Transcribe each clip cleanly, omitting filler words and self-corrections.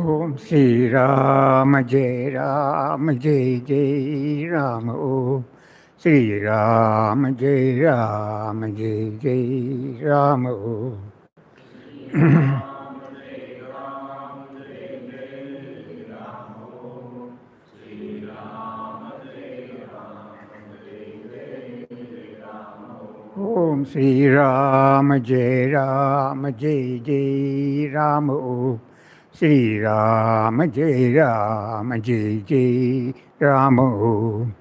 Om Sri Ram Jai Ram Jai Jai Ram Om Sri Ram Jai Ram Jai Jai Ram Om Om Sri Ram Jai Ram Jai Jai Ram Om Sri Ram Jai Ram Jai Jai Ram Om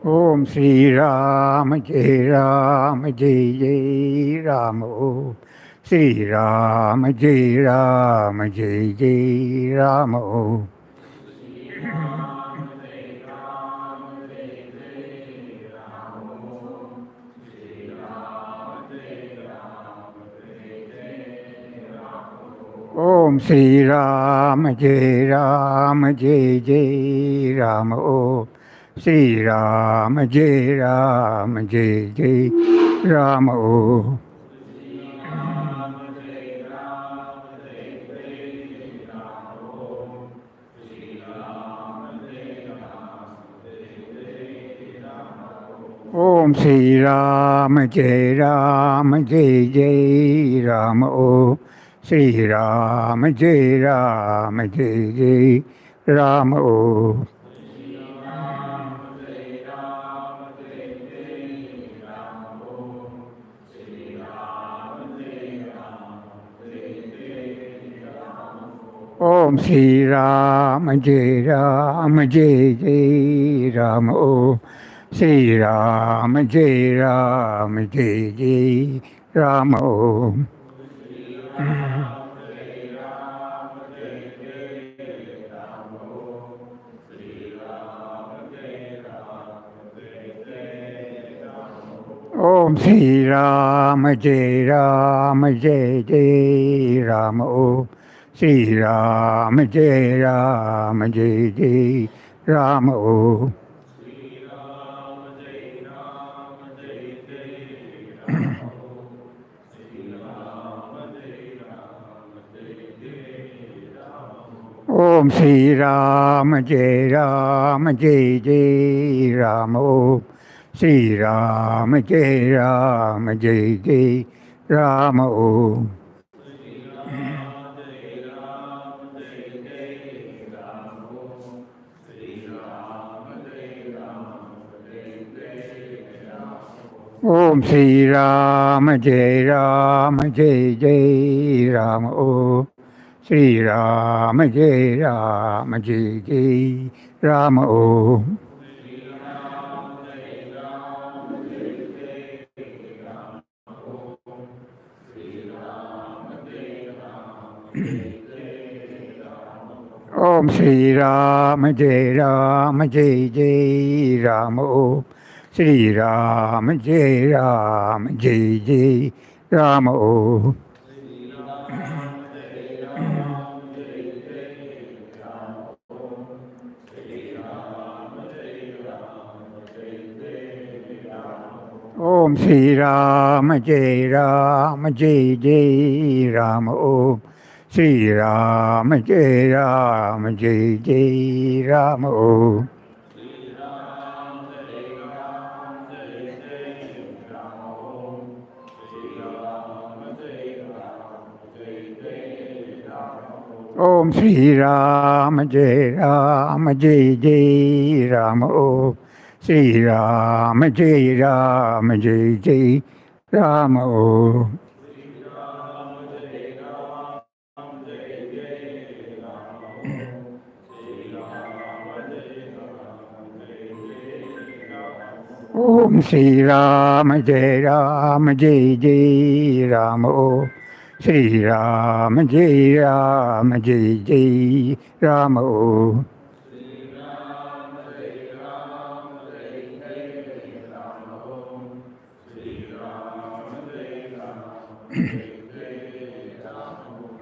Om Sri Ram Jai Ram Jai Jai Ram Om Sri Ram Jai Ram Jai Jai Ram Om ओम श्री राम जय राम ओम श्री राम जय राम ओम ओम श्री राम जय राम ओम श्री राम जय राम ओम ओम श्री राम जय राम ओम श्री राम जय राम ओम ओम श्री राम जय राम ओम श्री राम जय राम ओम ओम श्री राम जय राम ओम श्री राम जय राम ओम ओम श्री राम जय राम ओम श्री राम जय राम ओम ओम श्री राम जय राम ओम श्री राम जय राम ओम ओम श्री राम जय राम ओम श्री राम जय राम ओम ओम श्री राम जय राम ओम श्री राम जय राम ओम ओम श्री राम जय राम ओम श्री राम जय राम ओम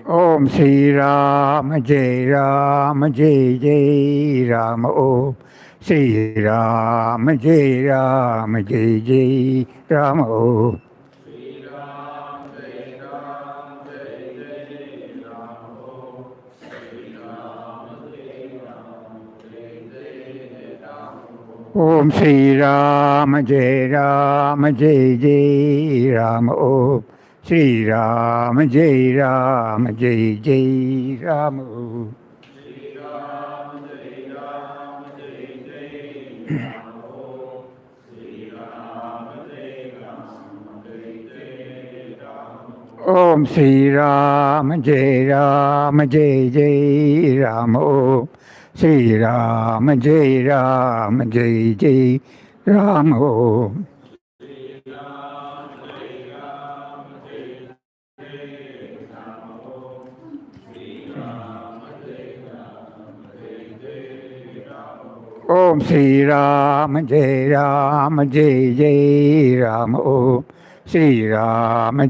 ओम श्री राम जय राम ओम श्री राम जय राम ओम ओम श्री राम जय राम ओम श्री राम जय राम ओम ओम श्री राम जय राम ओम श्री राम जय राम ओम ओम श्री राम जय राम ओम श्री राम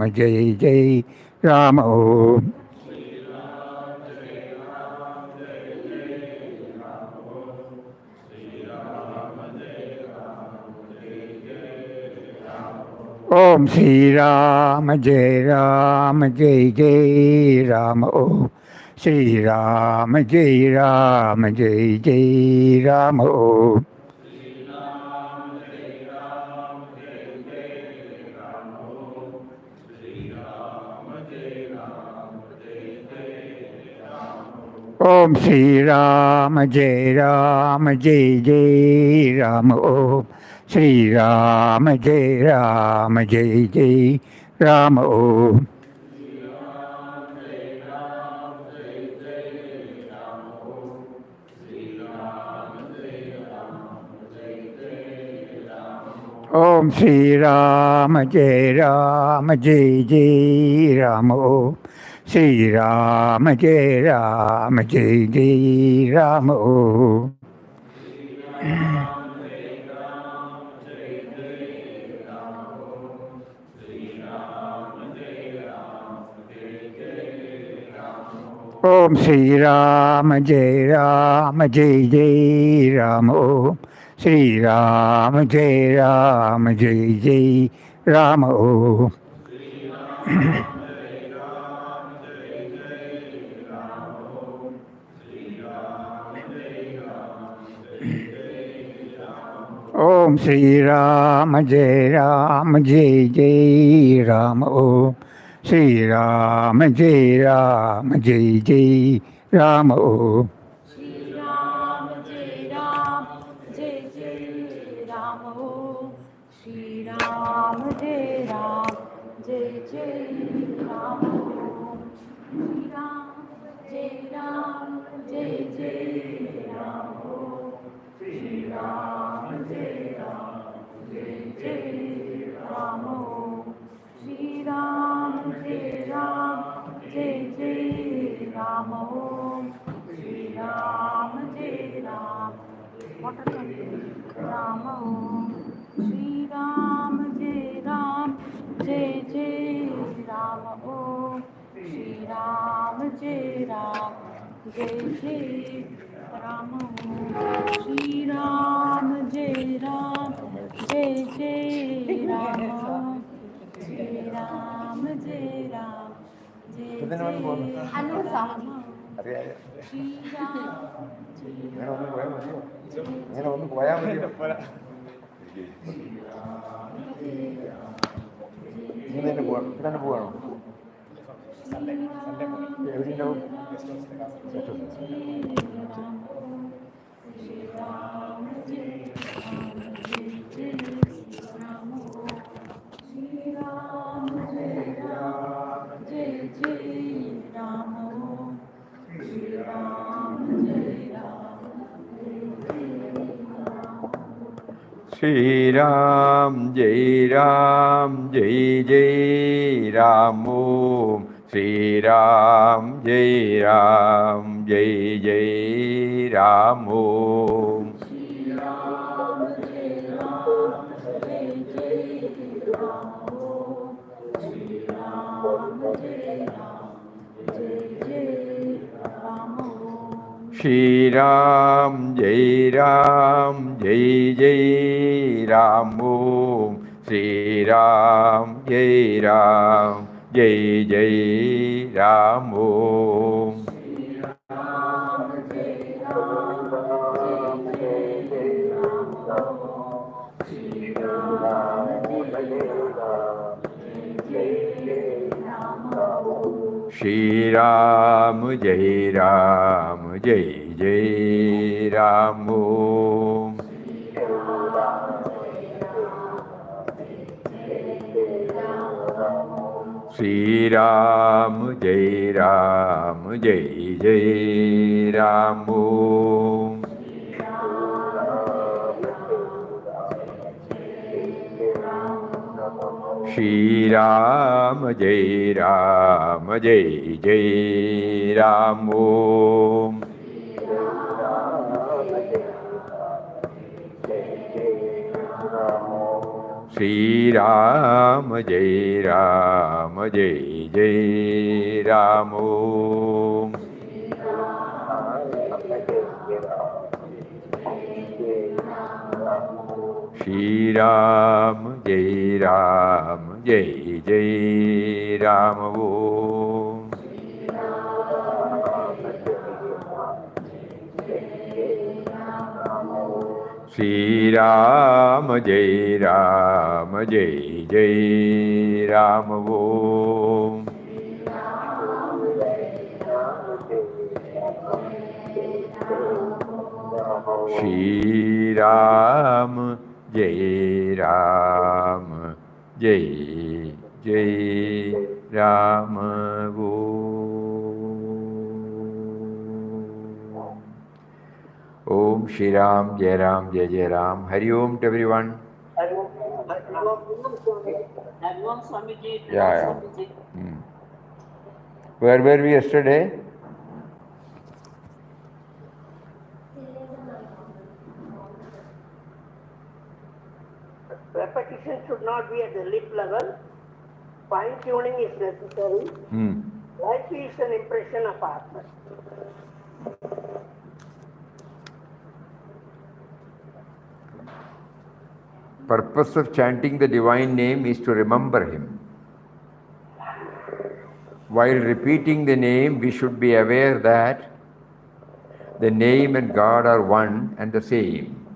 जय Ram Om. Om Sri Ram Jai Ram Jai Jai Ram Om Sri Ram Jai Ram Jai Jai Ram Om Om Sri Ram Jai Ram Jai Jai Ram Om Sri Ram Jai Ram Jai Jai Ram Om Om Sri Ram Jai Ram Jai Jai Ram Om Sri Ram Jai Ram Jai Jai Ram Om Om Sri Ram Jai Ram Jai Jai Ram Om Sri Ram Jai Ram Jai Jai Ram Om Om Sri Ram Jai Ram Jai Jai Ram Om Sri Ram Jai Ram Jai Jai Ram Om Shri Ram Jai Ram Jai Jai Ram Om Shri Ram Jai Ram Jai Jai Ram Om Shri Ram Jai Ram Jai Jai Ram Om Shri Ram Jai Ram Jai Jai Ram Om Shri Ram Jai Ram Jai Jai Ram Om Shri Ram Jai Ram Ram Om Shri Ram Jai Ram Jai Jai Ram Om Shri Ram Jai Ram Jai Jai Ram Om Shri Ram Jai Ram Jai Jai Ram Om Shri Ram Jai Ram Jai Jai Ram Om Shri Ram Shri Ram Jai Ram Jai Jai Ram Om Shri Ram Jai Ram Jai Jai Ram Om Shri Ram Jai Ram Jai Jai Ram Om Shri Ram Jai Ram Jai Jai Ram Om Shri Ram Jai Ram Jai Jai Ram Om Shri Ram Jai Ram Jai Jai Ram Om Ram Jai Ram Jai Jai Ram Om Shri Ram Jai Ram Jai Jai Ram Om Shri Ram Jai Ram Jai Jai Ram Om Shri Ram Jai Ram Jai Jai Ram Om Shri Ram Jai Ram Jai Jai Ram Om Sri Ram, Jai Ram, Jai Jai Ram. Om. Shri Ram, Jai Ram, Jai Jai Ram. Om. Shri Ram, Jai Ram, Jai Jai Ram. Om. Shri Ram, Jai Ram, Jai Jai Ram. Om Shri Ram, Jai Ram, Jai Jai Ram. Hari Om to everyone. Yeah. Where were we yesterday? Repetition should not be at the lip level. Fine tuning is necessary. Life is an impression of Atma. Purpose of chanting the divine name is to remember him. While repeating the name, we should be aware that the name and God are one and the same.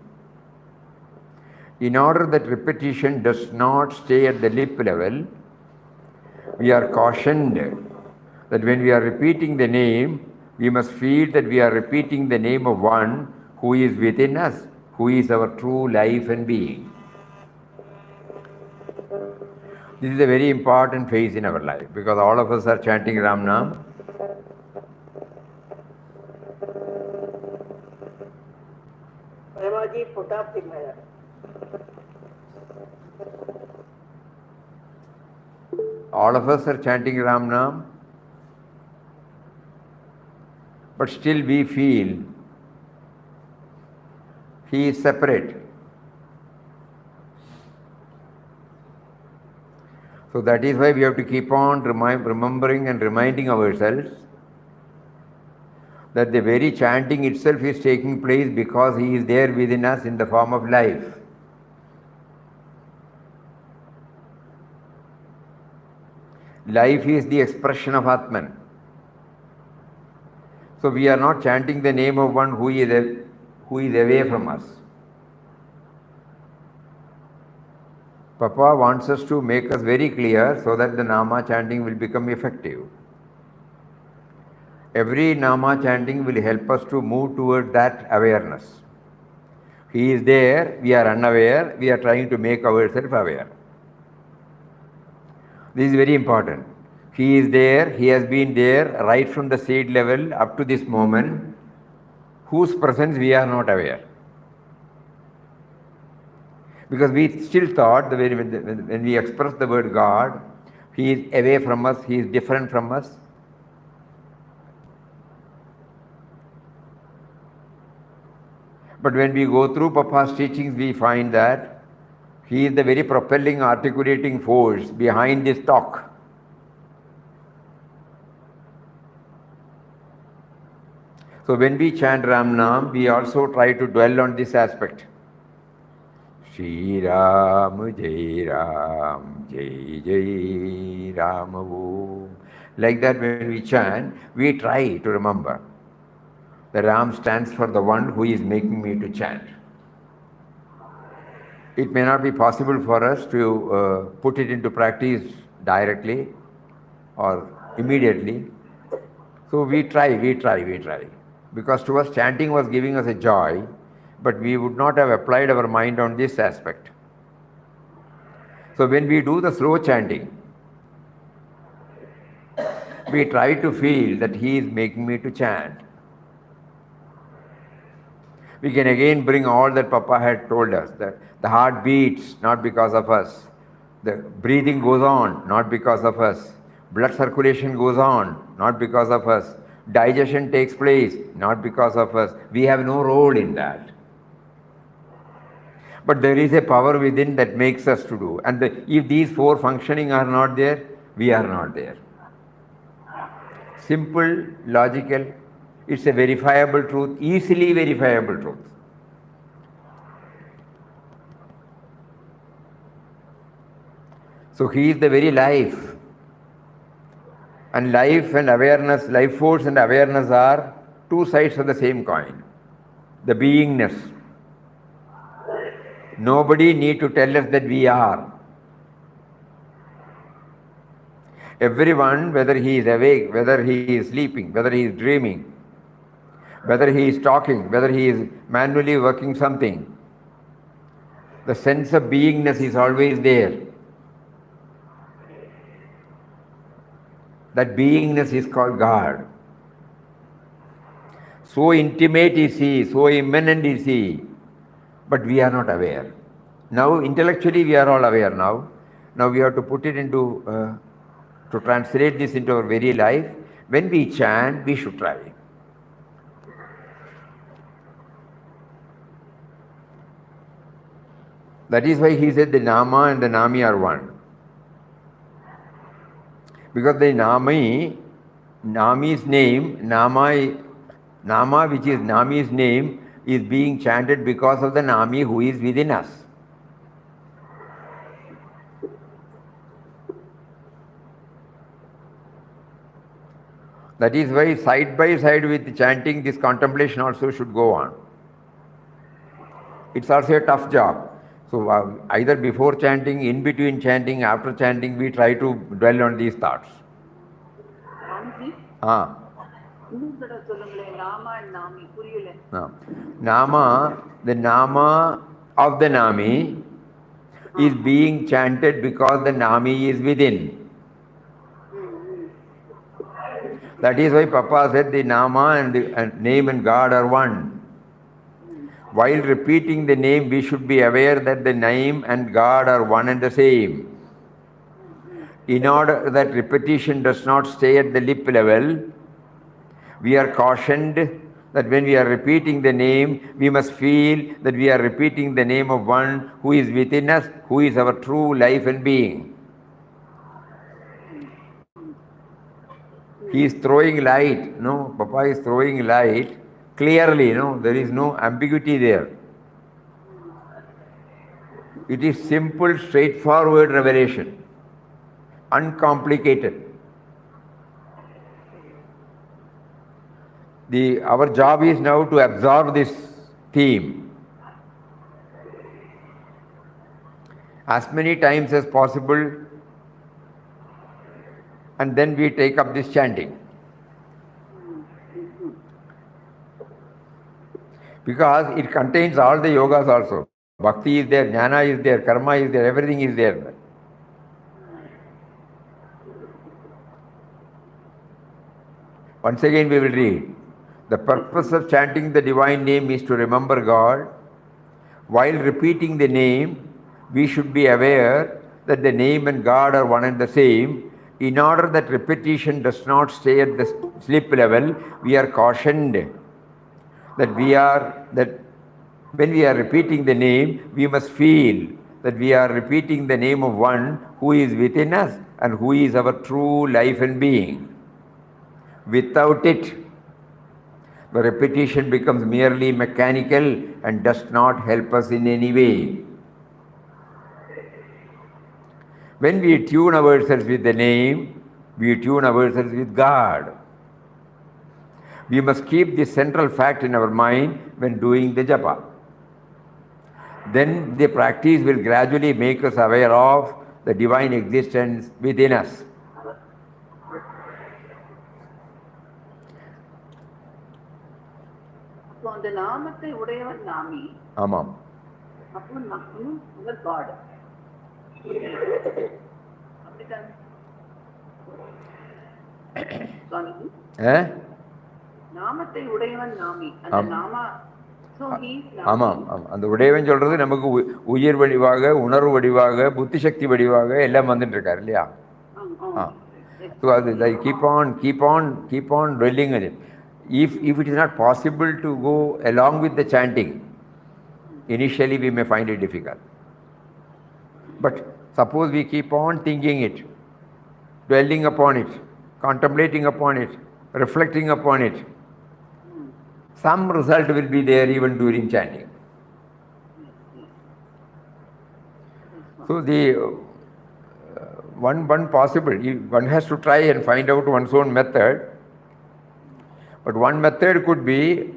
In order that repetition does not stay at the lip level, we are cautioned that when we are repeating the name, we must feel that we are repeating the name of one who is within us, who is our true life and being. This is a very important phase in our life because all of us are chanting Ram Nam. Premaji put up the mirror. All of us are chanting Ram Nam, but still we feel he is separate. So that is why we have to keep on remembering and reminding ourselves that the very chanting itself is taking place because he is there within us in the form of life. Life is the expression of Atman. So we are not chanting the name of one who is away from us. Papa wants us to make us very clear so that the Nama chanting will become effective. Every Nama chanting will help us to move toward that awareness. He is there, we are unaware, we are trying to make ourselves aware. This is very important. He is there, he has been there right from the seed level up to this moment, whose presence we are not aware. Because we still thought that when we express the word God, he is away from us, he is different from us. But when we go through Papa's teachings, we find that he is the very propelling, articulating force behind this talk. So when we chant Ram Nam, we also try to dwell on this aspect. Shri Ram, Jai Ram, Jai Jai Ram. Om. Like that, when we chant, we try to remember. The Ram stands for the one who is making me to chant. It may not be possible for us to put it into practice directly or immediately. So we try. Because to us, chanting was giving us a joy, but we would not have applied our mind on this aspect. So when we do the slow chanting, we try to feel that he is making me to chant. We can again bring all that Papa had told us, that the heart beats not because of us, the breathing goes on not because of us, blood circulation goes on not because of us, digestion takes place not because of us. We have no role in that. But there is a power within that makes us to do. And if these four functioning are not there, we are not there. Simple, logical, it's a verifiable truth, easily verifiable truth. So he is the very life. And life and awareness, life force and awareness are two sides of the same coin. The beingness. Nobody need to tell us that we are. Everyone, whether he is awake, whether he is sleeping, whether he is dreaming, whether he is talking, whether he is manually working something, the sense of beingness is always there. That beingness is called God. So intimate is he, so immanent is he, but we are not aware. Now intellectually we are all aware now. Now we have to put it into, to translate this into our very life. When we chant, we should try. That is why he said the Nama and the Nami are one. Because the Nami's name, Nama which is Nami's name, is being chanted because of the Nami who is within us. That is why side by side with chanting, this contemplation also should go on. It's also a tough job. So either before chanting, in between chanting, after chanting, we try to dwell on these thoughts. Nama, the Nama of the Nami is being chanted because the Nami is within. That is why Papa said the Nama and the name and God are one. While repeating the name, we should be aware that the name and God are one and the same. In order that repetition does not stay at the lip level, we are cautioned that when we are repeating the name, we must feel that we are repeating the name of one who is within us, who is our true life and being. He is throwing light, no, Papa is throwing light clearly, no, there is no ambiguity there. It is simple, straightforward revelation, uncomplicated. Our job is now to absorb this theme as many times as possible, and then we take up this chanting. Because it contains all the yogas also. Bhakti is there, jnana is there, karma is there, everything is there. Once again we will read. The purpose of chanting the divine name is to remember God. While repeating the name, we should be aware that the name and God are one and the same. In order that repetition does not stay at the slip level, we are cautioned that when we are repeating the name, we must feel that we are repeating the name of one who is within us and who is our true life and being. Without it, the repetition becomes merely mechanical and does not help us in any way. When we tune ourselves with the name, we tune ourselves with God. We must keep this central fact in our mind when doing the japa. Then the practice will gradually make us aware of the divine existence within us. So அந்த நாமத்தை உடையவன் நாமி. ஆமாம். அப்போ நாமும் அந்த God. அப்படிதான். சுவாமிஜி. நாமத்தை உடையவன் நாமி. அந்த நாம ஆமாம் ஆமாம். அந்த உடையவன் சொல்றது நமக்கு உயிர் வடிவாக, உணர்வு வடிவாக, புத்தி சக்தி வடிவாக எல்லாம் வந்துட்டு இருக்காரு இல்லையா? So they keep on dwelling on it. If it is not possible to go along with the chanting, Initially we may find it difficult. But suppose we keep on thinking it, dwelling upon it, contemplating upon it, reflecting upon it, some result will be there even during chanting. So the one possible, one has to try and find out one's own method. But one method could be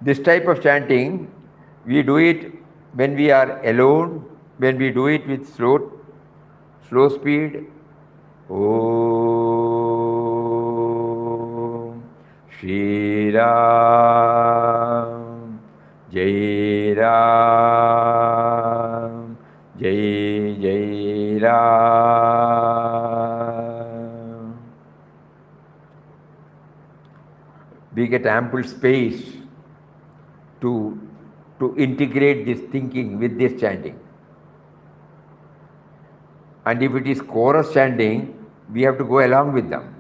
this type of chanting. We do it when we are alone, when we do it with slow speed. Om Shri Ram Jai Ram Jai Jai Ram. We get ample space to integrate this thinking with this chanting. And if it is chorus chanting, we have to go along with them.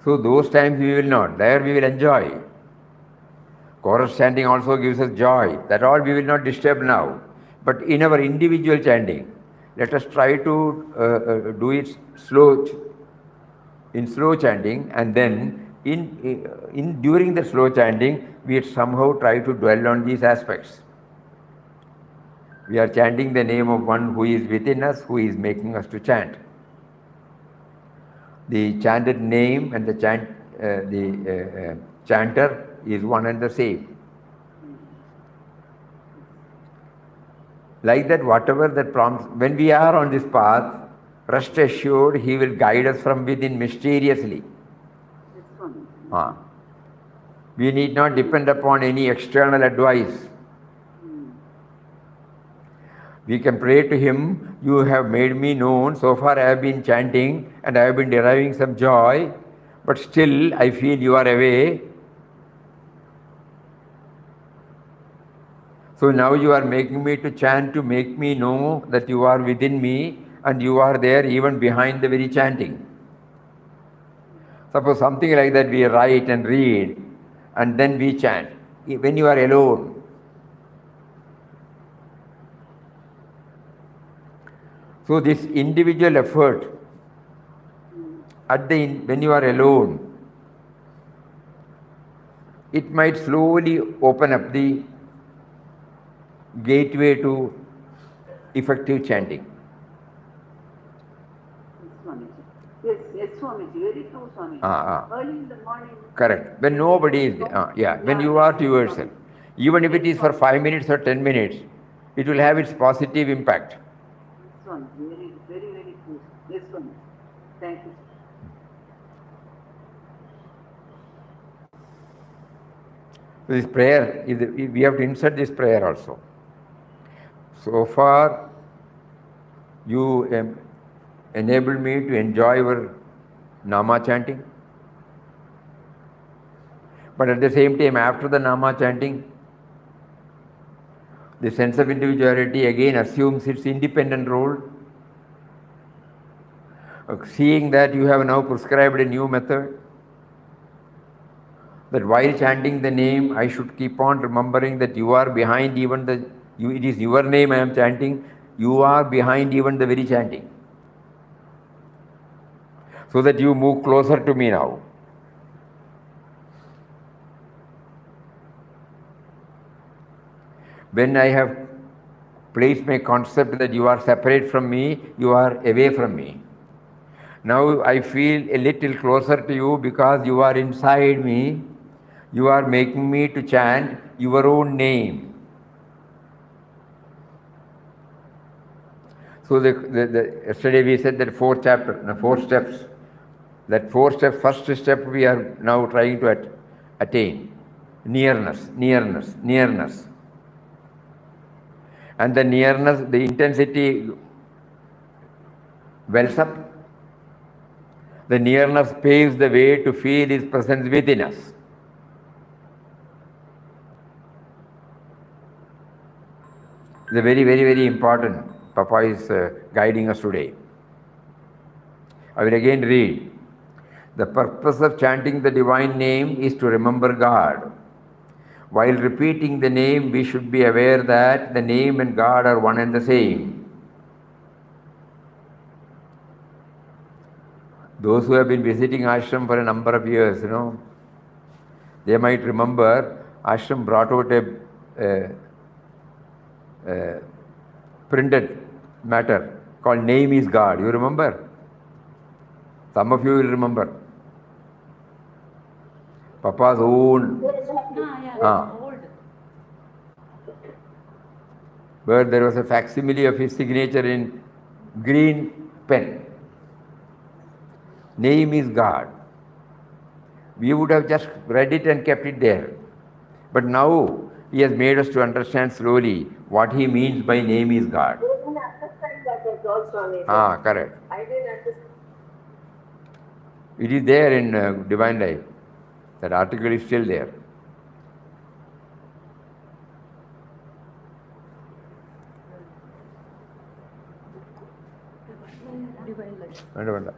So those times we will not. There we will enjoy. Chorus chanting also gives us joy. That all we will not disturb now. But in our individual chanting, let us try to do it in slow chanting, and then during the slow chanting, we somehow try to dwell on these aspects. We are chanting the name of one who is within us, who is making us to chant. The chanted name and the chanter is one and the same. Like that, whatever that prompts, when we are on this path, rest assured He will guide us from within mysteriously. We need not depend upon any external advice. We can pray to Him, you have made me known, so far I have been chanting and I have been deriving some joy, but still I feel you are away. So now you are making me to chant to make me know that you are within me and you are there even behind the very chanting. Suppose something like that we write and read and then we chant. When you are alone, so this individual effort when you are alone, it might slowly open up the gateway to effective chanting. Yes, Swamiji, very true, Swamiji. Early in the morning. Correct. When nobody is there, when you are to yourself, even if it is for 5 minutes or 10 minutes, it will have its positive impact. Very, very, very true. Yes, Swamiji. Thank you. This prayer, we have to insert this prayer also. So far, you enabled me to enjoy your Nama chanting. But at the same time, after the Nama chanting, the sense of individuality again assumes its independent role. Seeing that you have now prescribed a new method, that while chanting the name, I should keep on remembering that you are behind even it is your name I am chanting, you are behind even the very chanting. So that you move closer to me now. When I have placed my concept that you are separate from me, you are away from me. Now I feel a little closer to you because you are inside me. You are making me to chant your own name. So yesterday we said that 4 steps. That 4 steps, first step we are now trying to attain. Nearness. And the nearness, the intensity wells up. The nearness paves the way to feel His presence within us. It's very, very, very important. Papa is guiding us today. I will again read. The purpose of chanting the divine name is to remember God. While repeating the name, we should be aware that the name and God are one and the same. Those who have been visiting ashram for a number of years, they might remember ashram brought out a printed matter called Name is God. You remember? Some of you will remember. Papa's own. Old. Where there was a facsimile of his signature in green pen. Name is God. We would have just read it and kept it there. But now he has made us to understand slowly what he means by name is God. I didn't understand that also. Correct. I didn't understand. It is there in Divine Life. That article is still there. Divine Life.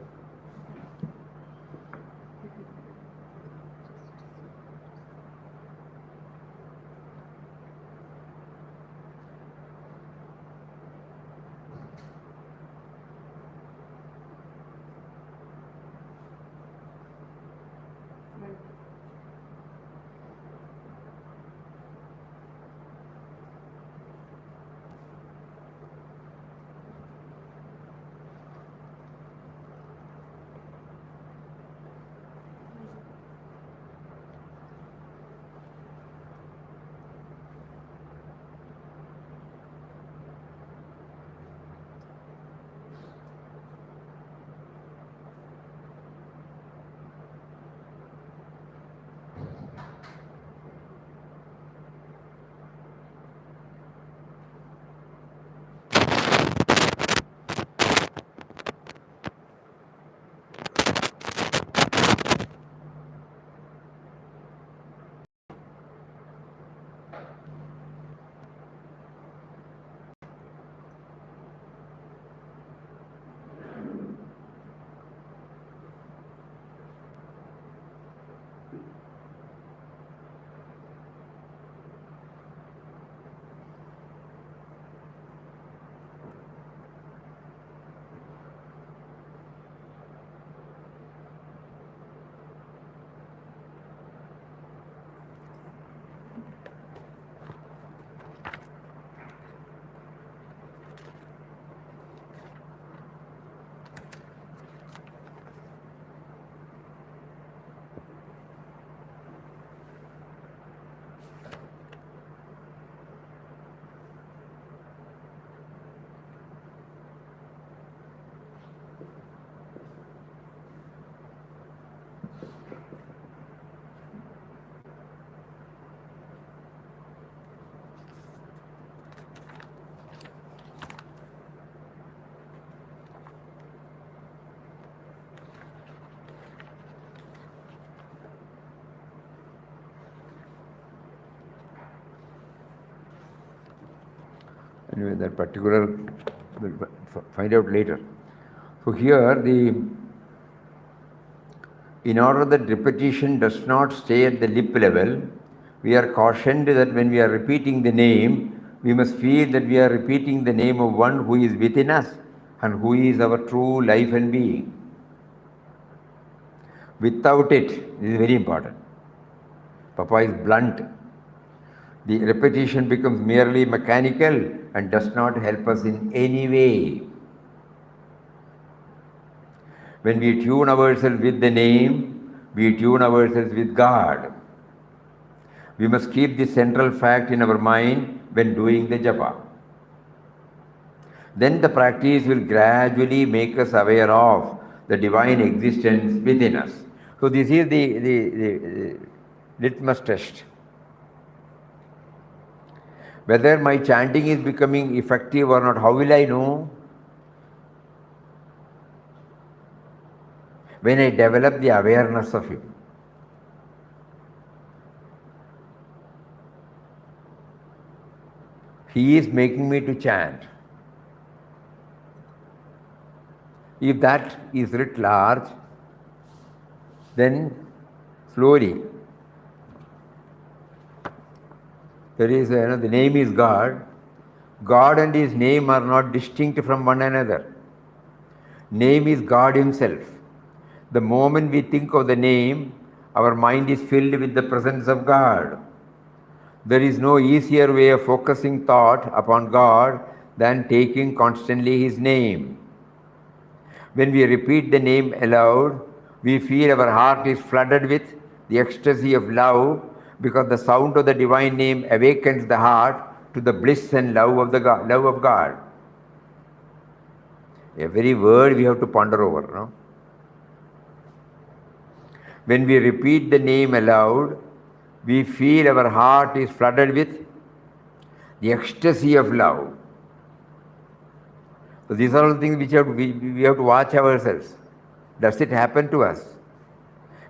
Anyway, that particular, we'll find out later. So here, in order that repetition does not stay at the lip level, we are cautioned that when we are repeating the name, we must feel that we are repeating the name of one who is within us and who is our true life and being. Without it, this is very important. Papa is blunt. The repetition becomes merely mechanical and does not help us in any way. When we tune ourselves with the name, we tune ourselves with God. We must keep this central fact in our mind when doing the japa. Then the practice will gradually make us aware of the divine existence within us. So this is the litmus test. Whether my chanting is becoming effective or not, how will I know? When I develop the awareness of Him. He is making me to chant. If that is writ large, then slowly There is, the name is God. God and his name are not distinct from one another. Name is God himself. The moment we think of the name, our mind is filled with the presence of God. There is no easier way of focusing thought upon God than taking constantly his name. When we repeat the name aloud, we feel our heart is flooded with the ecstasy of love, because the sound of the divine name awakens the heart to the bliss and love of God. Every word we have to ponder over. No? When we repeat the name aloud, we feel our heart is flooded with the ecstasy of love. So these are all things which we have to watch ourselves. Does it happen to us?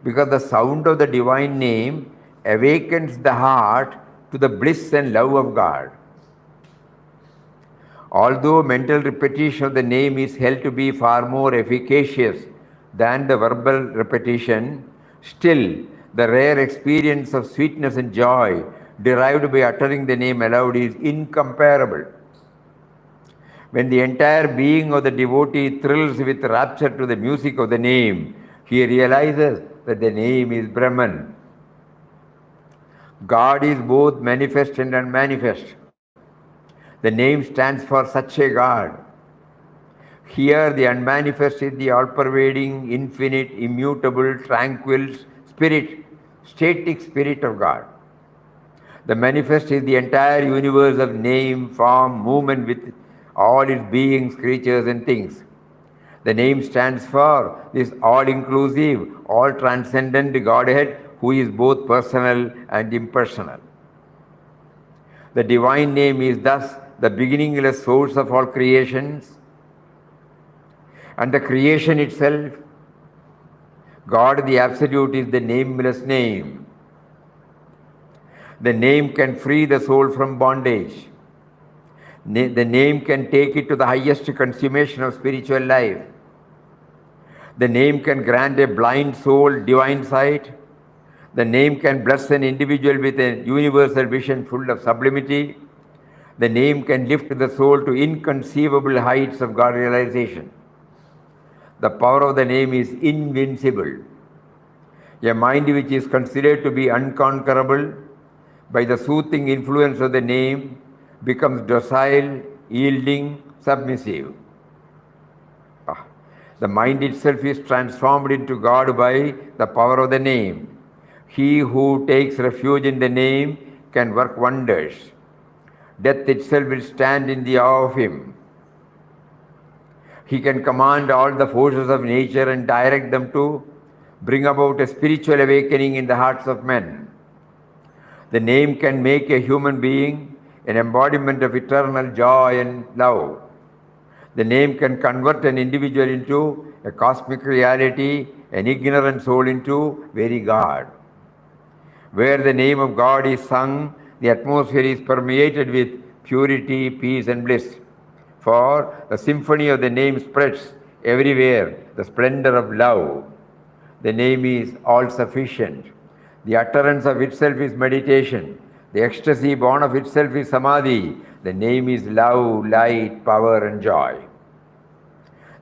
Because the sound of the divine name awakens the heart to the bliss and love of God. Although mental repetition of the name is held to be far more efficacious than the verbal repetition, still the rare experience of sweetness and joy derived by uttering the name aloud is incomparable. When the entire being of the devotee thrills with rapture to the music of the name, he realizes that the name is Brahman. God is both manifest and unmanifest. The name stands for such a God. Here the unmanifest is the all-pervading, infinite, immutable, tranquil spirit, static spirit of God. The manifest is the entire universe of name, form, movement with all its beings, creatures and things. The name stands for this all-inclusive, all-transcendent Godhead who is both personal and impersonal. The divine name is thus the beginningless source of all creations and the creation itself. God the Absolute is the nameless name. The name can free the soul from bondage. The name can take it to the highest consummation of spiritual life. The name can grant a blind soul divine sight. The name can bless an individual with a universal vision full of sublimity. The name can lift the soul to inconceivable heights of God realization. The power of the name is invincible. A mind which is considered to be unconquerable by the soothing influence of the name becomes docile, yielding, submissive. The mind itself is transformed into God by the power of the name. He who takes refuge in the name can work wonders. Death itself will stand in the awe of him. He can command all the forces of nature and direct them to bring about a spiritual awakening in the hearts of men. The name can make a human being an embodiment of eternal joy and love. The name can convert an individual into a cosmic reality, an ignorant soul into very God. Where the name of God is sung, the atmosphere is permeated with purity, peace and bliss. For the symphony of the name spreads everywhere the splendor of love. The name is all-sufficient. The utterance of itself is meditation. The ecstasy born of itself is samadhi. The name is love, light, power and joy.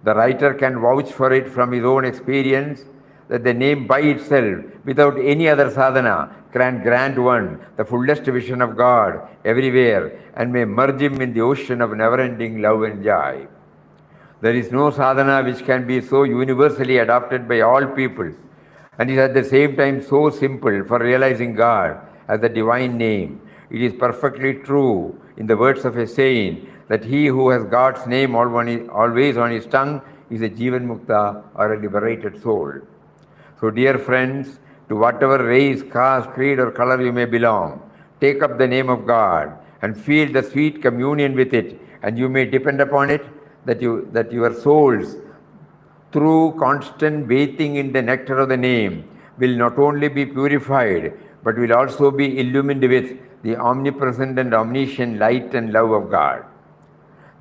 The writer can vouch for it from his own experience that the name by itself, without any other sadhana, can grant one the fullest vision of God everywhere and may merge him in the ocean of never-ending love and joy. There is no sadhana which can be so universally adopted by all people and is at the same time so simple for realizing God as the divine name. It is perfectly true in the words of a saying that he who has God's name always on his tongue is a Jivan Mukta or a liberated soul. So dear friends, to whatever race, caste, creed or color you may belong, take up the name of God and feel the sweet communion with it, and you may depend upon it that your souls, through constant bathing in the nectar of the name, will not only be purified, but will also be illumined with the omnipresent and omniscient light and love of God.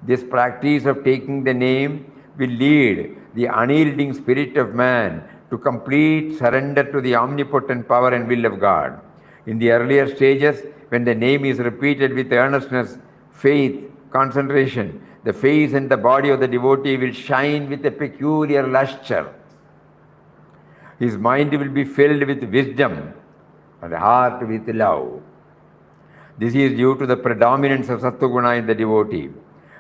This practice of taking the name will lead the unyielding spirit of man to complete surrender to the omnipotent power and will of God. In the earlier stages, when the name is repeated with earnestness, faith, concentration, the face and the body of the devotee will shine with a peculiar lustre. His mind will be filled with wisdom and the heart with love. This is due to the predominance of Sattva-guna in the devotee.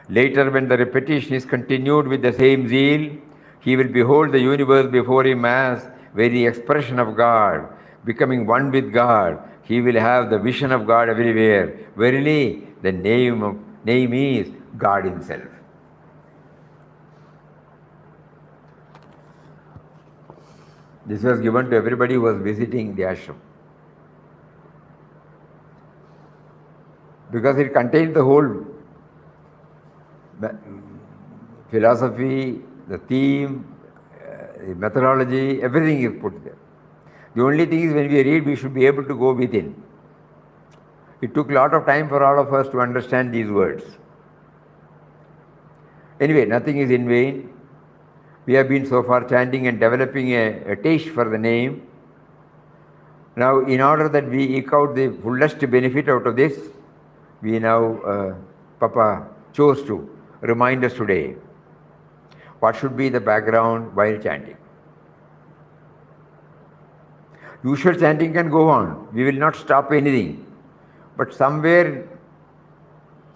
Later, when the repetition is continued with the same zeal, he will behold the universe before him as very expression of God. Becoming one with God, he will have the vision of God everywhere. Verily, the name is God himself. This was given to everybody who was visiting the ashram. Because it contains the whole philosophy, the theme, the methodology, everything is put there. The only thing is when we read, we should be able to go within. It took a lot of time for all of us to understand these words. Anyway, nothing is in vain. We have been so far chanting and developing a taste for the name. Now, in order that we eke out the fullest benefit out of this, we now, Papa chose to remind us today what should be the background while chanting. Usual chanting can go on. We will not stop anything. But somewhere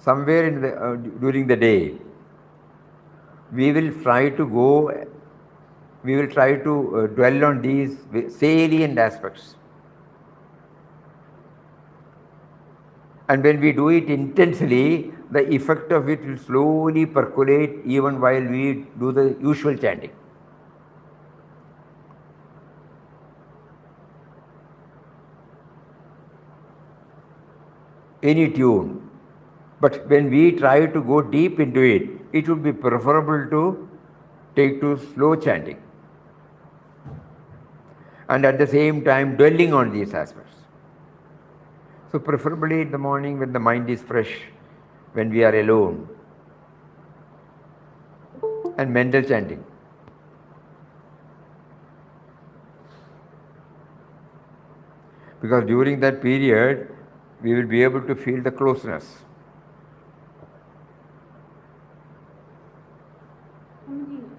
in the, during the day, we will try to dwell on these salient aspects. And when we do it intensely, the effect of it will slowly percolate even while we do the usual chanting. Any tune. But when we try to go deep into it, it would be preferable to take to slow chanting. And at the same time, dwelling on these aspects. So preferably in the morning when the mind is fresh, when we are alone. And mental chanting. Because during that period, we will be able to feel the closeness.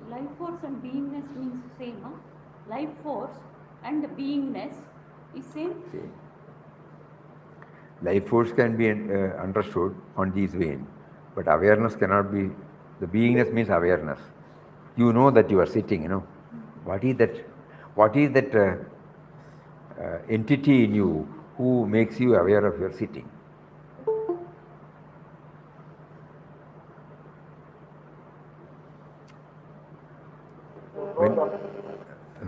Life force and beingness means same, huh? Life force and beingness is same? Same. Life force can be understood on these veins, but awareness cannot be. The beingness means awareness. You know that you are sitting, you know. What is that? What is that entity in you who makes you aware of your sitting?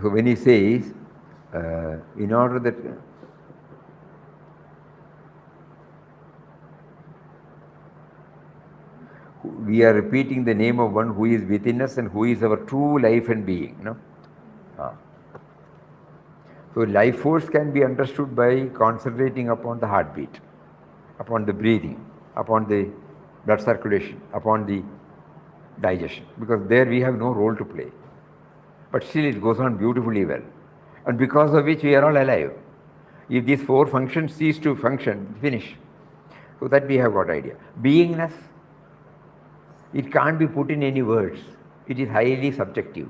When he says, in order that we are repeating the name of one who is within us and who is our true life and being. You know? So life force can be understood by concentrating upon the heartbeat, upon the breathing, upon the blood circulation, upon the digestion. Because there we have no role to play. But still it goes on beautifully well. And because of which we are all alive. If these four functions cease to function, finish. So that we have got idea. Beingness, it can't be put in any words. It is highly subjective.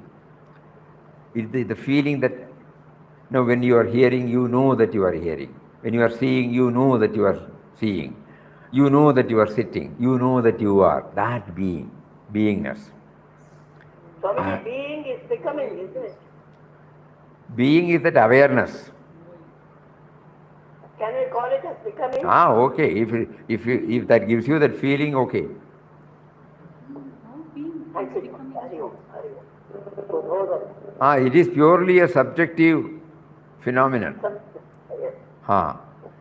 It is the feeling that, now when you are hearing, you know that you are hearing. When you are seeing, you know that you are seeing. You know that you are sitting. You know that you are. That being, beingness. Swamiji, being is becoming, isn't it? Being is that awareness. Can we call it as becoming? Okay. If that gives you that feeling, okay. It is purely a subjective phenomenon.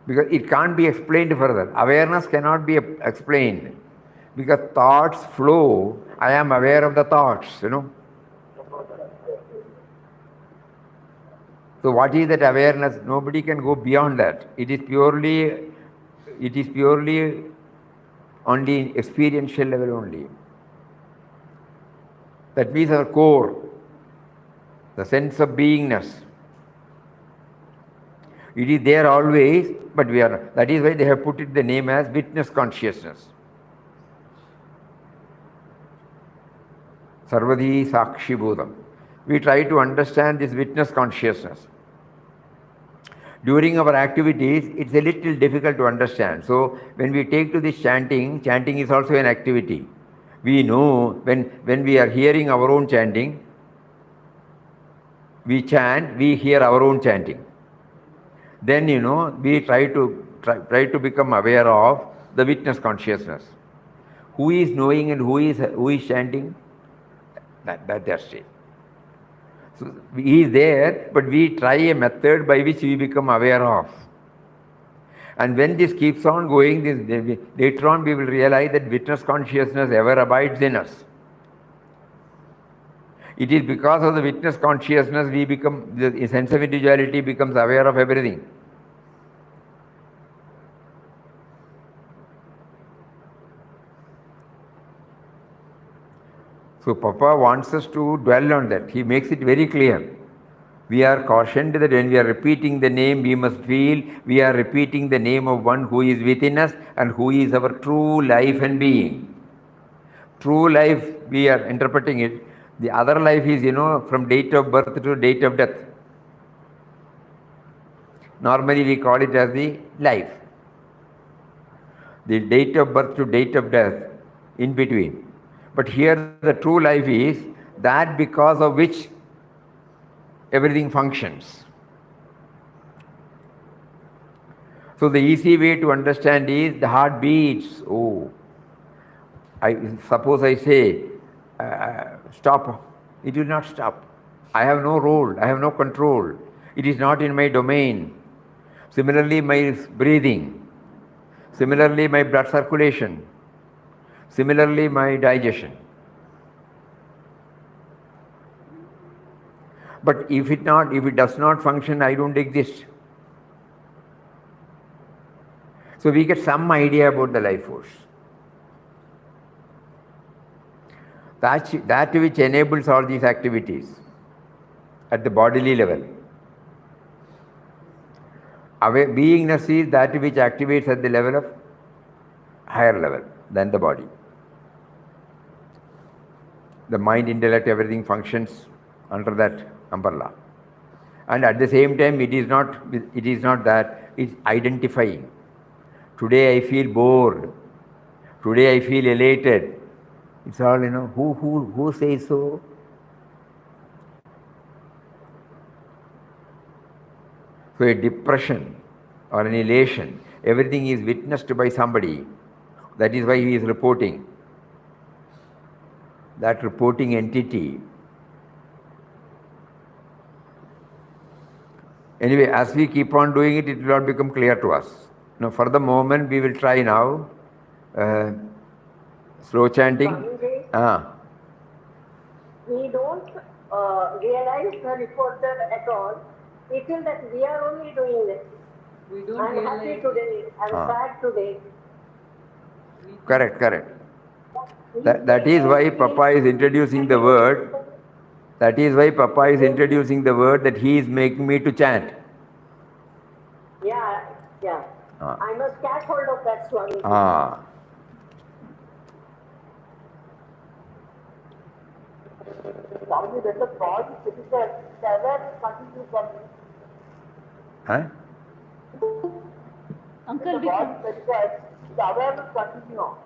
Because it can't be explained further. Awareness cannot be explained. Because thoughts flow, I am aware of the thoughts, you know. So what is that awareness? Nobody can go beyond that. It is purely only experiential level only. That means our core, the sense of beingness. It is there always, but we are not. That is why they have put it the name as witness consciousness. Sarvadi Sakshi Bhudam. We try to understand this witness consciousness. During our activities, it's a little difficult to understand. So when we take to this chanting, chanting is also an activity. We know when we are hearing our own chanting, we chant, we hear our own chanting. Then we try to become aware of the witness consciousness. Who is knowing and who is chanting? That's it. So he is there, but we try a method by which we become aware of. And when this keeps on going, later on we will realize that witness consciousness ever abides in us. It is because of the witness consciousness the sense of individuality becomes aware of everything. So Papa wants us to dwell on that. He makes it very clear. We are cautioned that when we are repeating the name, we must feel we are repeating the name of one who is within us and who is our true life and being. True life, we are interpreting it. The other life is, from date of birth to date of death. Normally we call it as the life. The date of birth to date of death, in between. But here the true life is that because of which everything functions. So the easy way to understand is the heart beats. Suppose I say, stop. It will not stop. I have no role. I have no control. It is not in my domain. Similarly, my breathing. Similarly, my blood circulation. Similarly, my digestion. But if it does not function, I don't exist. So we get some idea about the life force. That which enables all these activities at the bodily level. Beingness is that which activates at the level of higher level than the body. The mind, intellect, everything functions under that umbrella. And at the same time, it is not that, it's identifying. Today I feel bored. Today I feel elated. It's all, who says so? So a depression or an elation, everything is witnessed by somebody. That is why he is reporting. That reporting entity. Anyway, as we keep on doing it, it will all become clear to us. Now, for the moment, we will try now slow chanting. We don't realize the reporter at all. We feel that we are only doing this. We don't I'm realize. happy today. I'm sad today. Correct. That is why Papa is introducing the word. That is why Papa is introducing the word that he is making me to chant. Yeah. I must catch hold of that, Swami. Swami, when the body sits there, the awareness continues from me. Uncle, the body sits there, the awareness continues.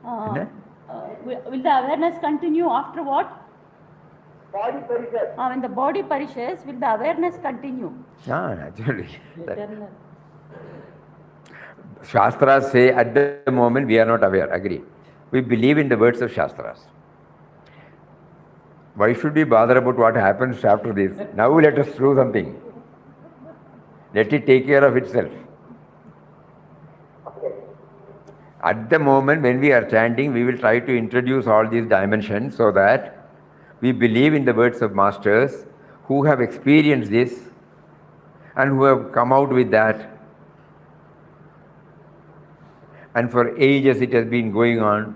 will the awareness continue after what? Body perishes. When the body perishes, will the awareness continue? Naturally. Eternal. Shastras say at the moment we are not aware. Agree. We believe in the words of Shastras. Why should we bother about what happens after this? Now let us do something. Let it take care of itself. At the moment when we are chanting, we will try to introduce all these dimensions so that we believe in the words of masters who have experienced this and who have come out with that. And for ages it has been going on.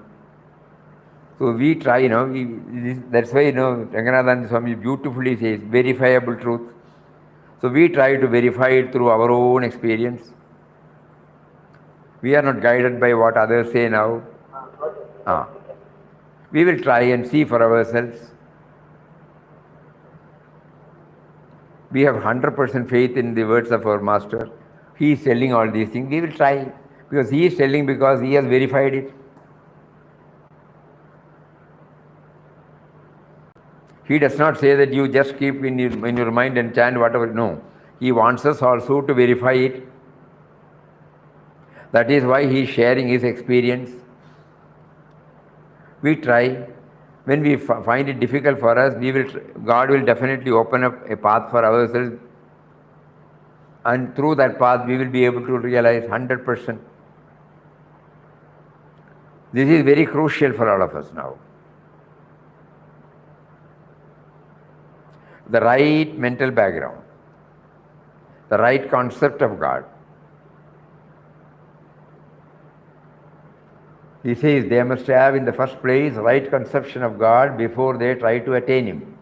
So we try, that's why, Ranganathan Swami beautifully says, verifiable truth. So we try to verify it through our own experience. We are not guided by what others say now. We will try and see for ourselves. We have 100% faith in the words of our master. He is telling all these things. We will try because he is telling because he has verified it. He does not say that you just keep in your mind and chant whatever. No. He wants us also to verify it. That is why he is sharing his experience. We try. When we find it difficult for us, God will definitely open up a path for ourselves. And through that path, we will be able to realize 100%. This is very crucial for all of us now. The right mental background, the right concept of God. He says they must have in the first place right conception of God before they try to attain Him.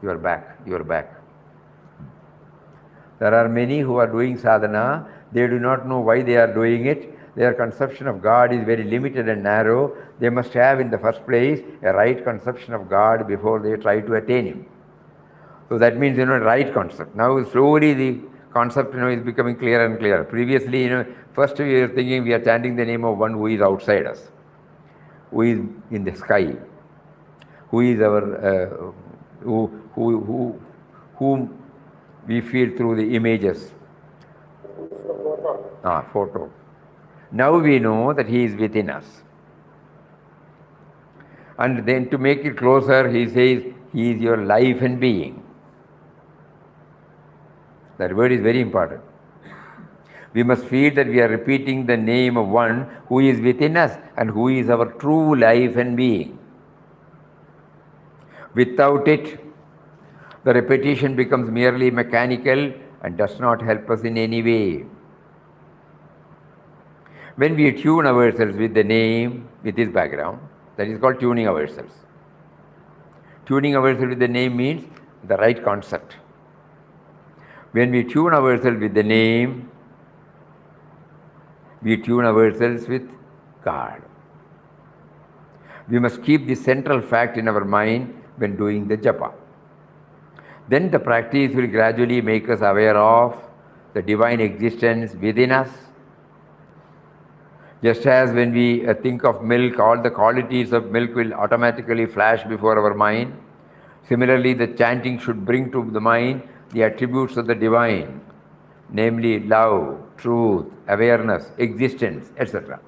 You are back, you are back. There are many who are doing sadhana, they do not know why they are doing it. Their conception of God is very limited and narrow. They must have in the first place a right conception of God before they try to attain Him. So that means, right concept. Now slowly the concept, is becoming clearer and clearer. Previously, first we were thinking we are chanting the name of one who is outside us, who is in the sky, who is our, whom we feel through the images. Photo. Now we know that he is within us. And then to make it closer, he says, he is your life and being. That word is very important. We must feel that we are repeating the name of one who is within us and who is our true life and being. Without it, the repetition becomes merely mechanical and does not help us in any way. When we tune ourselves with the name, with his background, that is called tuning ourselves. Tuning ourselves with the name means the right concept. When we tune ourselves with the name, we tune ourselves with God. We must keep this central fact in our mind when doing the japa. Then the practice will gradually make us aware of the divine existence within us. Just as when we think of milk, all the qualities of milk will automatically flash before our mind. Similarly, the chanting should bring to the mind the attributes of the divine, namely love, truth, awareness, existence, etc.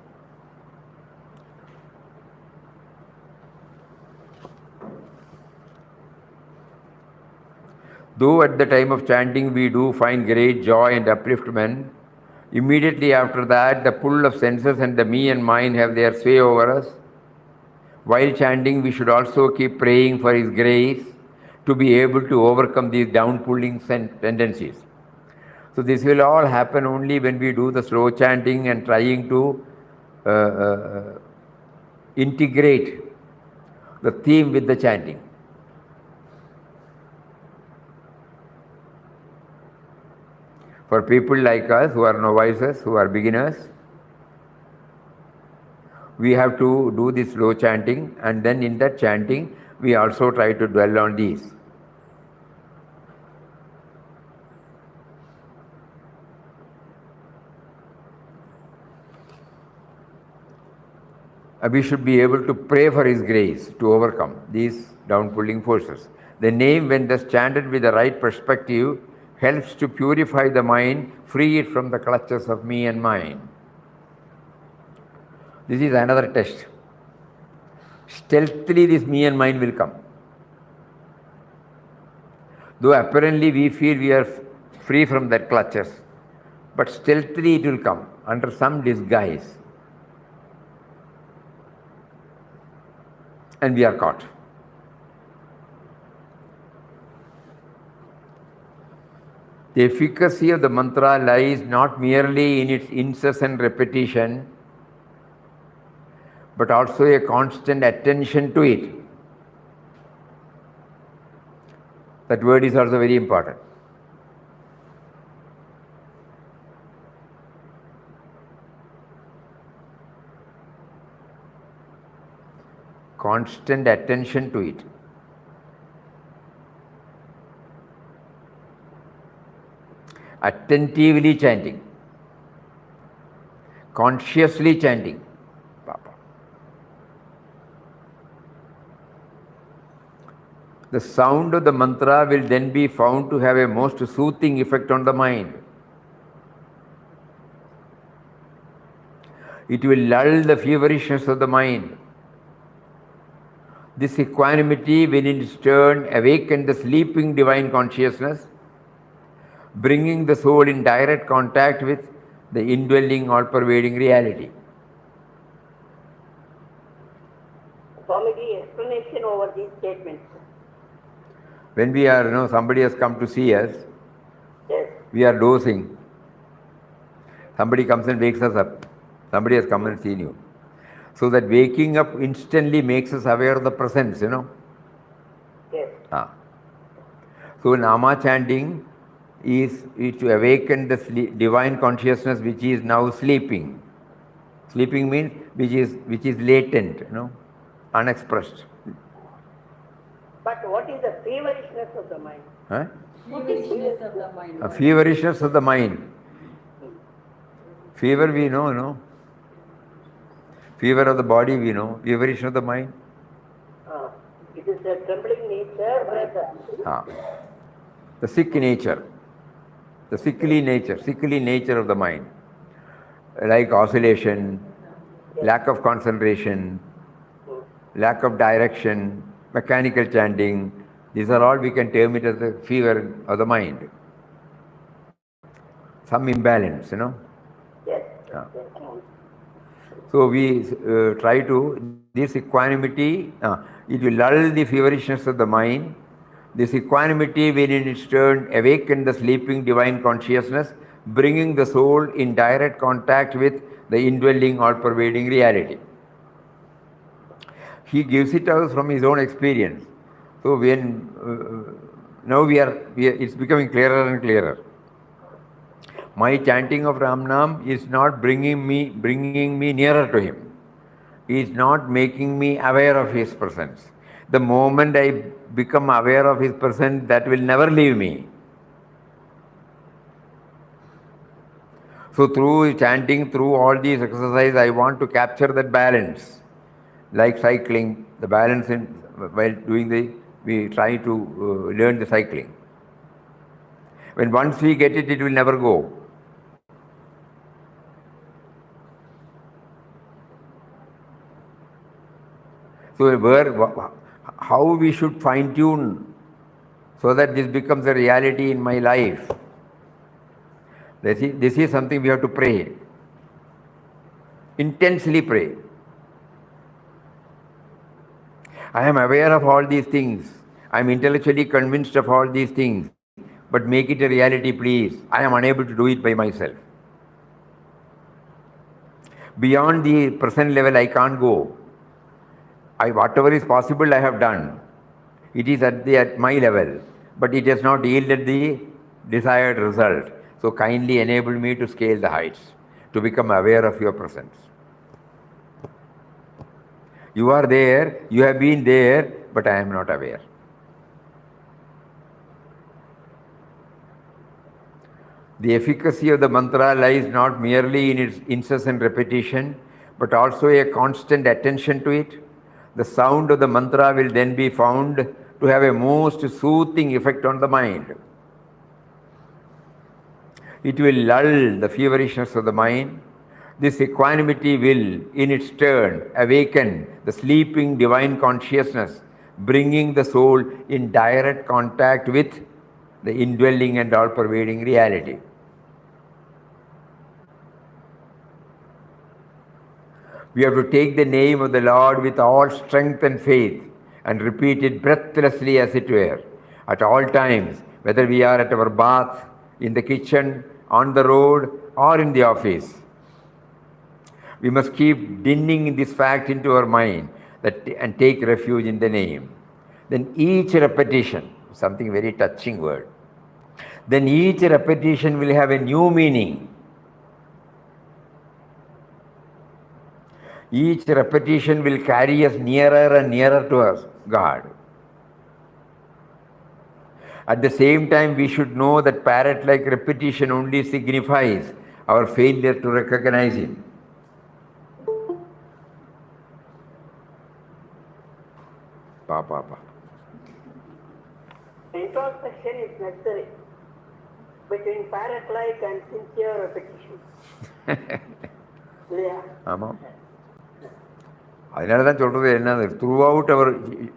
Though at the time of chanting we do find great joy and upliftment, immediately after that the pull of senses and the me and mine have their sway over us. While chanting, we should also keep praying for His grace to be able to overcome these down-pulling tendencies. So this will all happen only when we do the slow chanting and trying to integrate the theme with the chanting. For people like us who are novices, who are beginners, we have to do this slow chanting, and then in that chanting we also try to dwell on these. We should be able to pray for His grace to overcome these down-pulling forces. The name, when thus chanted with the right perspective, helps to purify the mind, free it from the clutches of me and mine. This is another test. Stealthily this me and mine will come. Though apparently we feel we are free from that clutches, but stealthily it will come under some disguise. And we are caught. The efficacy of the mantra lies not merely in its incessant repetition, but also a constant attention to it. That word is also very important. constant attention to it. Attentively chanting, consciously chanting. The sound of the mantra will then be found to have a most soothing effect on the mind. It will lull the feverishness of the mind. This equanimity will in its turn awaken the sleeping divine consciousness, bringing the soul in direct contact with the indwelling, all-pervading reality. Swamiji, explanation over these statements. When we are, somebody has come to see us, Yes. we are dozing. Somebody comes and wakes us up. Somebody has come and seen you. So that waking up instantly makes us aware of the presence, Yes. So Nama chanting is to awaken the divine consciousness which is now sleeping. Sleeping means which is latent, unexpressed. But what is the feverishness of the mind? Huh? Feverishness of the mind. A feverishness of the mind. Fever we know, no? Fever of the body we know. Feverishness of the mind. It is the trembling nature, The sick nature. The sickly nature of the mind. Like oscillation, lack of concentration, lack of direction, mechanical chanting, these are all we can term it as the fever of the mind. Some imbalance, Yes. So we try to, this equanimity, it will lull the feverishness of the mind. This equanimity will in its turn awaken the sleeping divine consciousness, bringing the soul in direct contact with the indwelling, all-pervading reality. He gives it us from his own experience. So when now it's becoming clearer and clearer. My chanting of Ram Nam is not bringing me nearer to him. He is not making me aware of his presence. The moment I become aware of his presence, that will never leave me. So through chanting, through all these exercises, I want to capture that balance. Like cycling, the balance while doing we try to learn the cycling. When once we get it, it will never go. So how we should fine tune so that this becomes a reality in my life. This is something we have to pray. Intensely pray. I am aware of all these things. I am intellectually convinced of all these things. But make it a reality, please. I am unable to do it by myself. Beyond the present level, I can't go. Whatever is possible, I have done. It is at my level, but it has not yielded the desired result. So kindly enable me to scale the heights, to become aware of your presence. You are there, you have been there, but I am not aware. The efficacy of the mantra lies not merely in its incessant repetition, but also a constant attention to it. The sound of the mantra will then be found to have a most soothing effect on the mind. It will lull the feverishness of the mind. This equanimity will, in its turn, awaken the sleeping divine consciousness, bringing the soul in direct contact with the indwelling and all-pervading reality. We have to take the name of the Lord with all strength and faith and repeat it breathlessly, as it were, at all times, whether we are at our bath, in the kitchen, on the road, or in the office. We must keep dinning this fact into our mind and take refuge in the name. Then each repetition, something very touching word, then each repetition will have a new meaning. Each repetition will carry us nearer and nearer to us, God. At the same time, we should know that parrot-like repetition only signifies our failure to recognize Him. Introspection is necessary between parrot-like and sincere repetition. Yeah. Throughout our,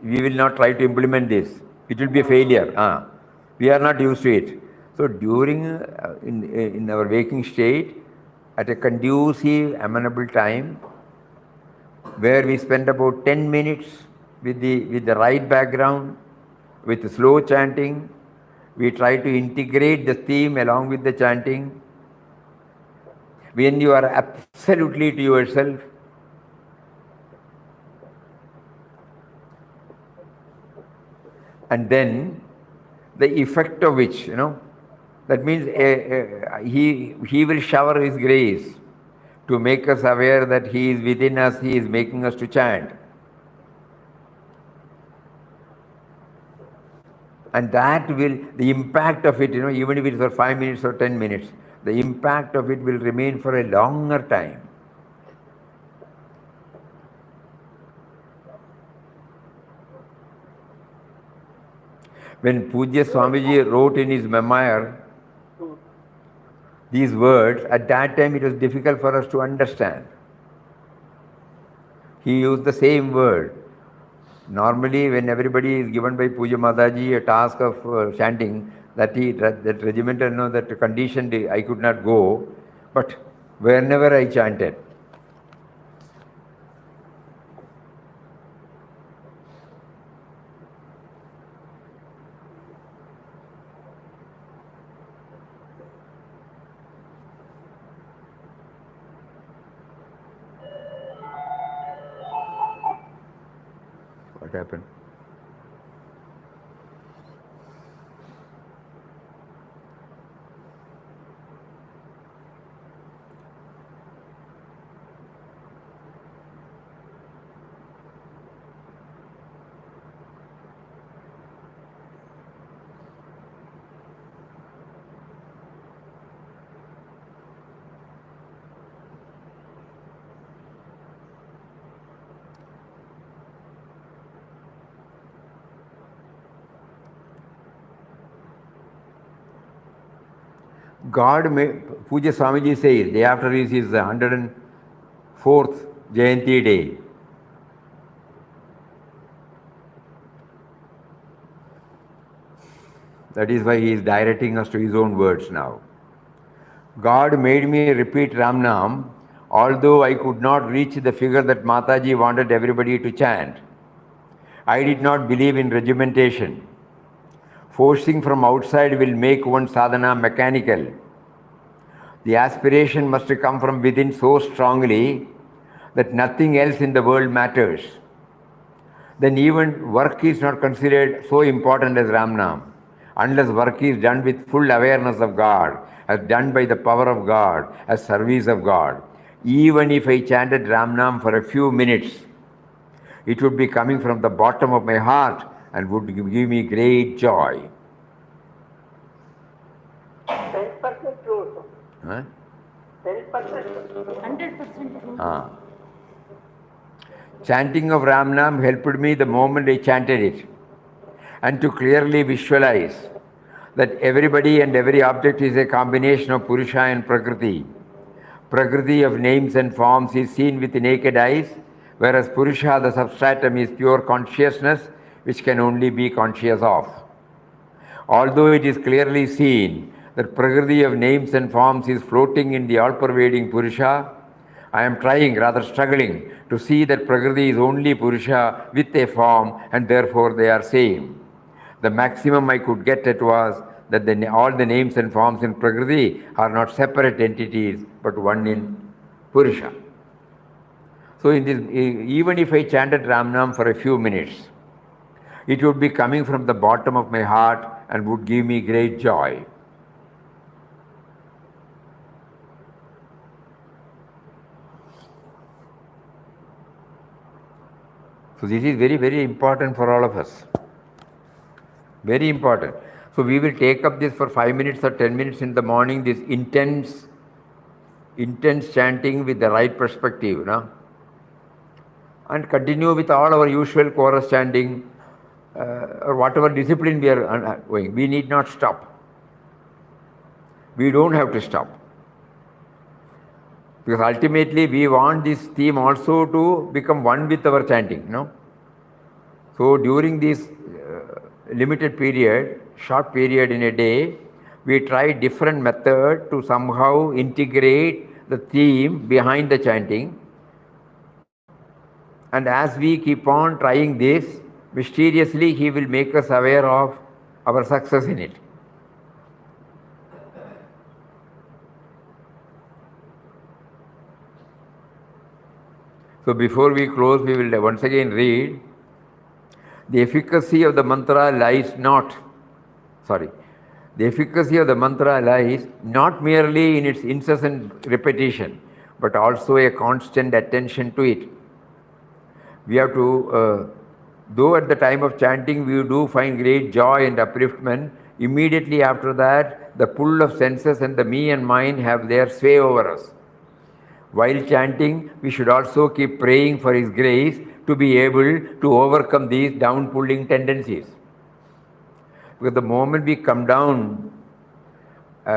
we will not try to implement this. It will be a failure. We are not used to it. So during, in our waking state, at a conducive, amenable time, where we spend about 10 minutes with the right background, with slow chanting, we try to integrate the theme along with the chanting. When you are absolutely to yourself, and then the effect of which, that means he will shower His grace to make us aware that He is within us, He is making us to chant. And that will, the impact of it, even if it's for 5 minutes or 10 minutes, the impact of it will remain for a longer time. When Pujya Swamiji wrote in his memoir these words, at that time it was difficult for us to understand. He used the same word. Normally, when everybody is given by Puja Mataji a task of chanting, that regimental, that condition I could not go, but whenever I chanted, what happened? God may, Puja Swamiji says, day after is his 104th Jayanti day. That is why he is directing us to his own words now. God made me repeat Ramnam, although I could not reach the figure that Mataji wanted everybody to chant. I did not believe in regimentation. Forcing from outside will make one sadhana mechanical. The aspiration must come from within so strongly that nothing else in the world matters. Then even work is not considered so important as Ramnam, unless work is done with full awareness of God, as done by the power of God, as service of God. Even if I chanted Ramnam for a few minutes, it would be coming from the bottom of my heart and would give me great joy. 10% true. Huh? 10%. 100% true. Chanting of Ramnam helped me the moment I chanted it, and to clearly visualize that everybody and every object is a combination of Purusha and Prakriti. Prakriti of names and forms is seen with the naked eyes, whereas Purusha, the substratum, is pure consciousness which can only be conscious of. Although it is clearly seen that Prakriti of names and forms is floating in the all-pervading Purusha, I am trying, rather struggling, to see that Prakriti is only Purusha with a form and therefore they are same. The maximum I could get at was that all the names and forms in Prakriti are not separate entities but one in Purusha. So in this, even if I chanted Ramnam for a few minutes, it would be coming from the bottom of my heart and would give me great joy. So this is very, very important for all of us. Very important. So we will take up this for 5 minutes or 10 minutes in the morning, this intense chanting with the right perspective, no? And continue with all our usual chorus chanting or whatever discipline we are going. We need not stop. We don't have to stop. Because ultimately we want this theme also to become one with our chanting, no? So during this limited period, short period in a day, we try different method to somehow integrate the theme behind the chanting. And as we keep on trying this, mysteriously he will make us aware of our success in it. So before we close, we will once again read. The efficacy of the mantra lies not merely in its incessant repetition, but also a constant attention to it. We have to, though at the time of chanting we do find great joy and upliftment, immediately after that, the pull of senses and the me and mine have their sway over us. While chanting, we should also keep praying for His grace to be able to overcome these down-pulling tendencies. Because the moment we come down,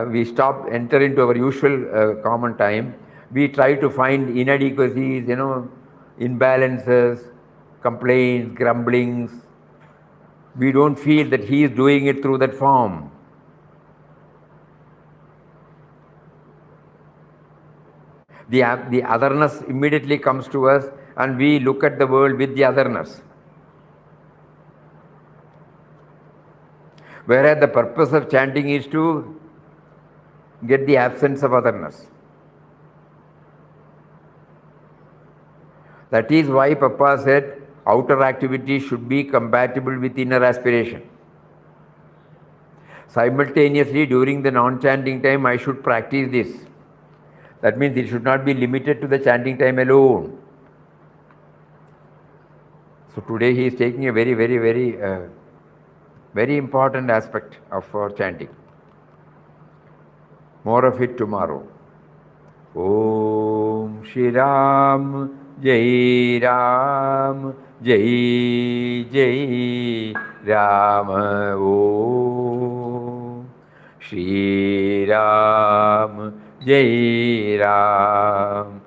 we enter into our usual common time, we try to find inadequacies, imbalances, complaints, grumblings. We don't feel that He is doing it through that form. The otherness immediately comes to us and we look at the world with the otherness. Whereas the purpose of chanting is to get the absence of otherness. That is why Papa said outer activity should be compatible with inner aspiration. Simultaneously, during the non-chanting time, I should practice this. That means it should not be limited to the chanting time alone. So today he is taking a very, very, very, very important aspect of our chanting. More of it tomorrow. Om Shri Ram, Jai Ram, Jai Jai Ram. Om Shri Ram, Jai Ram,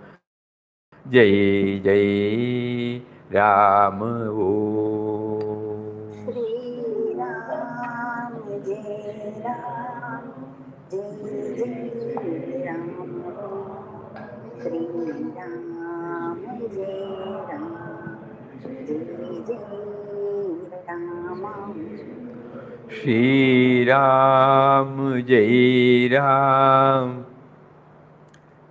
Jai Jai Ram. Om Shri Ram, Jai Ram, Jai Jai Ram. Shri Ram, Jai Ram,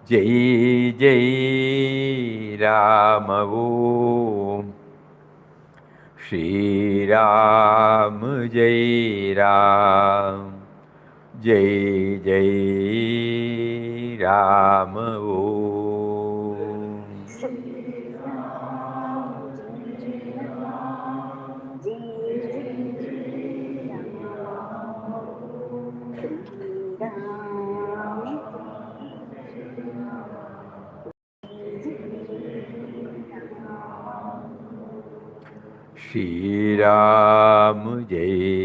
Jai Jai Ram. Shri Ram, Jai Ram, Jai Jai Ram. Om Shri Ram, Jai Ram, Jai Jai Ram. Om Shri Ram, Jai Ram, Jai Jai Ram. Shri Ram, Shri Ram, Jai